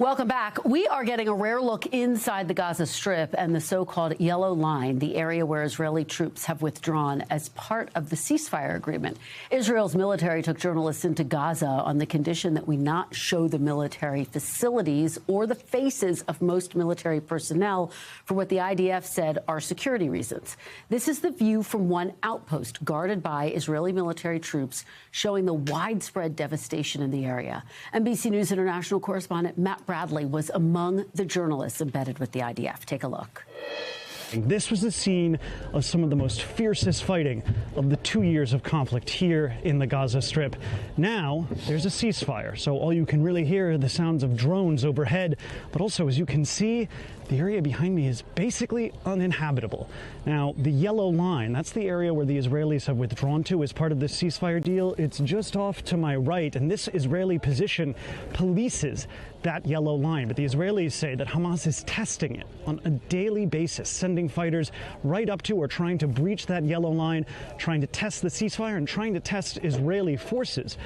Welcome back. We are getting a rare look inside the Gaza Strip and the so-called Yellow Line, the area where Israeli troops have withdrawn as part of the ceasefire agreement. Israel's military took journalists into Gaza on the condition that we not show the military facilities or the faces of most military personnel for what the IDF said are security reasons. This is the view from one outpost guarded by Israeli military troops, showing the widespread devastation in the area. NBC News International correspondent Matt Bradley was among the journalists embedded with the IDF. Take a look. This was the scene of some of the most fiercest fighting of the 2 years of conflict here in the Gaza Strip. Now there's a ceasefire, so all you can really hear are the sounds of drones overhead. But also, as you can see, the area behind me is basically uninhabitable. Now, the Yellow Line, that's the area where the Israelis have withdrawn to as part of this ceasefire deal. It's just off to my right, and this Israeli position polices that Yellow Line. But the Israelis say that Hamas is testing it on a daily basis, sending fighters right up to or trying to breach that Yellow Line, trying to test the ceasefire and trying to test Israeli forces.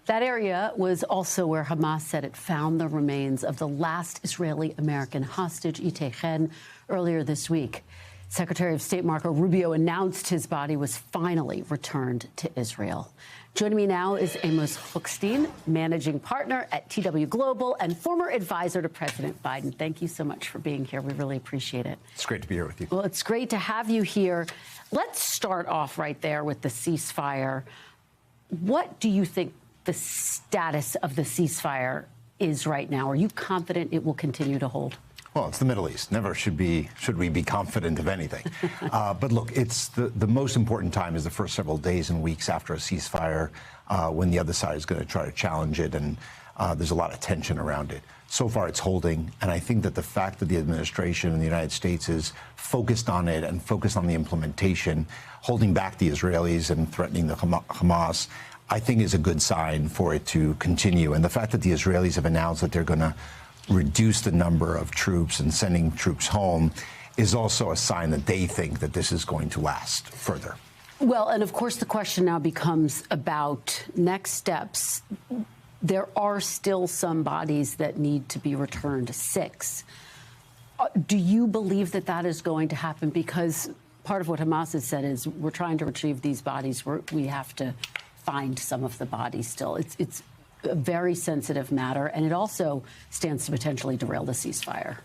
That area was also where Hamas said it found the remains of the last Israeli-American hostage, Itay Chen, earlier this week. Secretary of State Marco Rubio announced his body was finally returned to Israel. Joining me now is Amos Hochstein, managing partner at TW Global and former advisor to President Biden. Thank you so much for being here. We really appreciate it. It's great to be here with you. Well, it's great to have you here. Let's start off right there with the ceasefire. What do you think the status of the ceasefire is right now? Are you confident it will continue to hold? Well, it's the Middle East. Never should we be confident of anything. But look, it's the most important time is the first several days and weeks after a ceasefire, when the other side is going to try to challenge it, and there's a lot of tension around it. So far, it's holding, and I think that the fact that the administration in the United States is focused on it and focused on the implementation, holding back the Israelis and threatening the Hamas, I think is a good sign for it to continue. And the fact that the Israelis have announced that they're going to reduce the number of troops and sending troops home is also a sign that they think that this is going to last further. Well, and of course, the question now becomes about next steps. There are still some bodies that need to be returned, 6. Do you believe that that is going to happen? Because part of what Hamas has said is we're trying to retrieve these bodies. We have to find some of the bodies still. It's a very sensitive matter, and it also stands to potentially derail the ceasefire.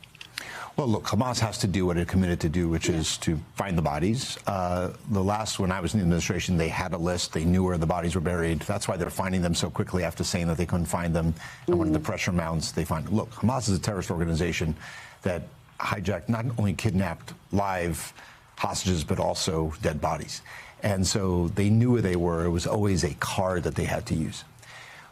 Well, look, Hamas has to do what it committed to do, which is to find the bodies. The last, when I was in the administration, they had a list. They knew where the bodies were buried. That's why they're finding them so quickly after saying that they couldn't find them. And when the pressure mounts, they find them. Look, Hamas is a terrorist organization that hijacked, not only kidnapped live hostages, but also dead bodies. And so they knew where they were. It was always a card that they had to use.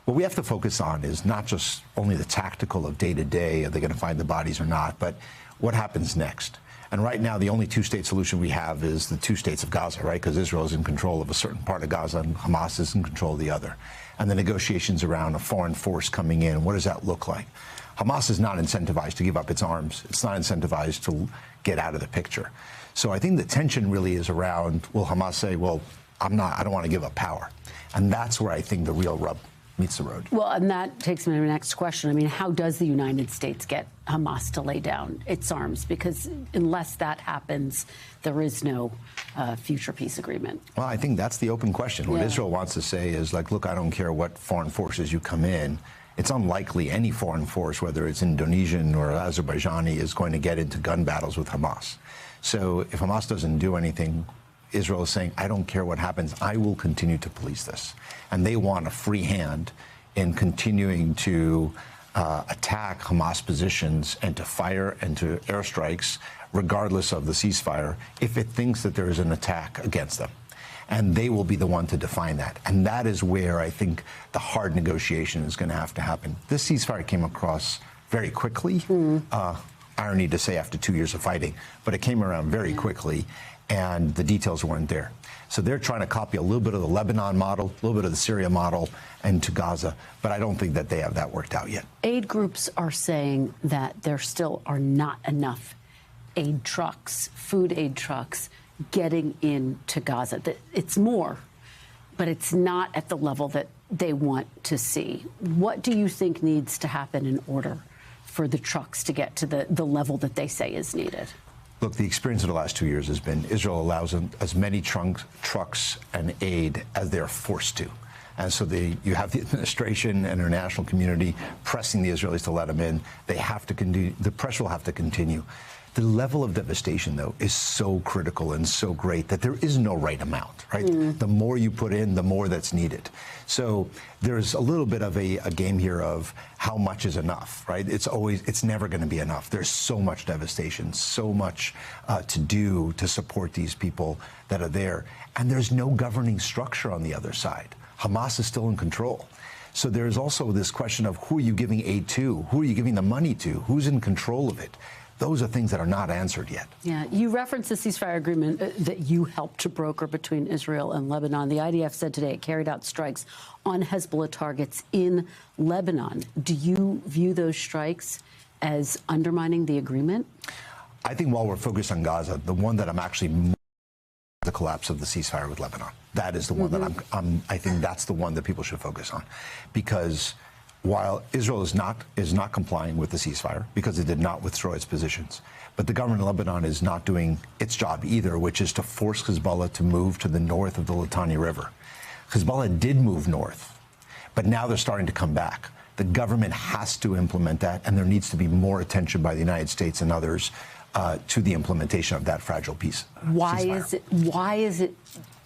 What we have to focus on is not just only the tactical of day-to-day, are they going to find the bodies or not, but what happens next. And right now, the only two-state solution we have is the 2 states of Gaza, right? Because Israel is in control of a certain part of Gaza and Hamas is in control of the other. And the negotiations around a foreign force coming in, what does that look like? Hamas is not incentivized to give up its arms. It's not incentivized to get out of the picture. So I think the tension really is around, will Hamas say, well, I don't want to give up power. And that's where I think the real rub meets the road. Well, and that takes me to the next question. I mean, how does the United States get Hamas to lay down its arms? Because unless that happens, there is no future peace agreement. Well, I think that's the open question. What Israel wants to say is, like, look, I don't care what foreign forces you come in. It's unlikely any foreign force, whether it's Indonesian or Azerbaijani, is going to get into gun battles with Hamas. So if Hamas doesn't do anything, Israel is saying, I don't care what happens, I will continue to police this. And they want a free hand in continuing to attack Hamas positions and to fire and to airstrikes, regardless of the ceasefire, if it thinks that there is an attack against them. And they will be the one to define that. And that is where I think the hard negotiation is going to have to happen. This ceasefire came across very quickly. Irony to say after 2 years of fighting, but it came around very quickly, and the details weren't there. So they're trying to copy a little bit of the Lebanon model, a little bit of the Syria model, and to Gaza, but I don't think that they have that worked out yet. Aid groups are saying that there still are not enough aid trucks, food aid trucks, getting into Gaza. It's more, but it's not at the level that they want to see. What do you think needs to happen in order for the trucks to get to the level that they say is needed? Look, the experience of the last 2 years has been Israel allows as many trucks and aid as they're forced to. And so you have the administration and international community pressing the Israelis to let them in. They have to continue. The pressure will have to continue. The level of devastation, though, is so critical and so great that there is no right amount, right? The more you put in, the more that's needed. So there's a little bit of a game here of how much is enough, right? It's never going to be enough. There's so much devastation, so much to do to support these people that are there. And there's no governing structure on the other side. Hamas is still in control. So there's also this question of who are you giving aid to? Who are you giving the money to? Who's in control of it? Those are things that are not answered yet. Yeah, you referenced the ceasefire agreement that you helped to broker between Israel and Lebanon. The IDF said today it carried out strikes on Hezbollah targets in Lebanon. Do you view those strikes as undermining the agreement? I think while we're focused on Gaza, the one that I'm actually the collapse of the ceasefire with Lebanon. That is the one that I think that's the one that people should focus on, because while Israel is not complying with the ceasefire because it did not withdraw its positions, but the government of Lebanon is not doing its job either, which is to force Hezbollah to move to the north of the Litani River. Hezbollah did move north, but now they're starting to come back. The government has to implement that, and there needs to be more attention by the United States and others to the implementation of that fragile peace. Why is it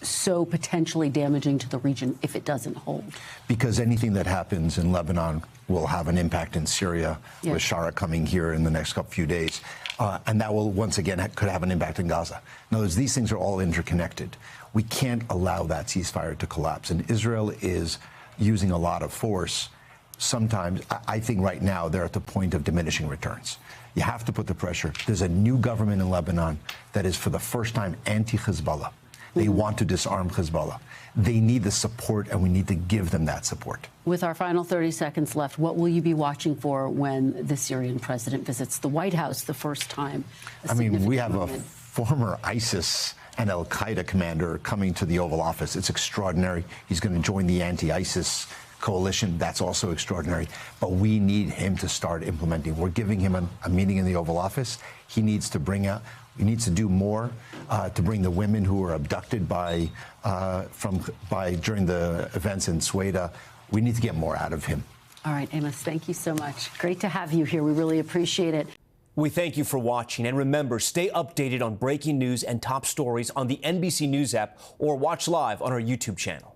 so potentially damaging to the region if it doesn't hold? Because anything that happens in Lebanon will have an impact in Syria, with Shara coming here in the next few days. And that will, once again, could have an impact in Gaza. In other words, these things are all interconnected. We can't allow that ceasefire to collapse. And Israel is using a lot of force. Sometimes, I think right now, they're at the point of diminishing returns. You have to put the pressure. There's a new government in Lebanon that is, for the first time, anti-Hezbollah. They want to disarm Hezbollah. They need the support, and we need to give them that support. With our final 30 seconds left, what will you be watching for when the Syrian president visits the White House the first time? I mean, we have a former ISIS and al-Qaeda commander coming to the Oval Office. It's extraordinary. He's going to join the anti-ISIS coalition. That's also extraordinary. But we need him to start implementing. We're giving him a meeting in the Oval Office. He needs to to do more to bring the women who were abducted during the events in Sweden. We need to get more out of him. All right, Amos, thank you so much. Great to have you here. We really appreciate it. We thank you for watching, and remember, stay updated on breaking news and top stories on the NBC News app or watch live on our YouTube channel.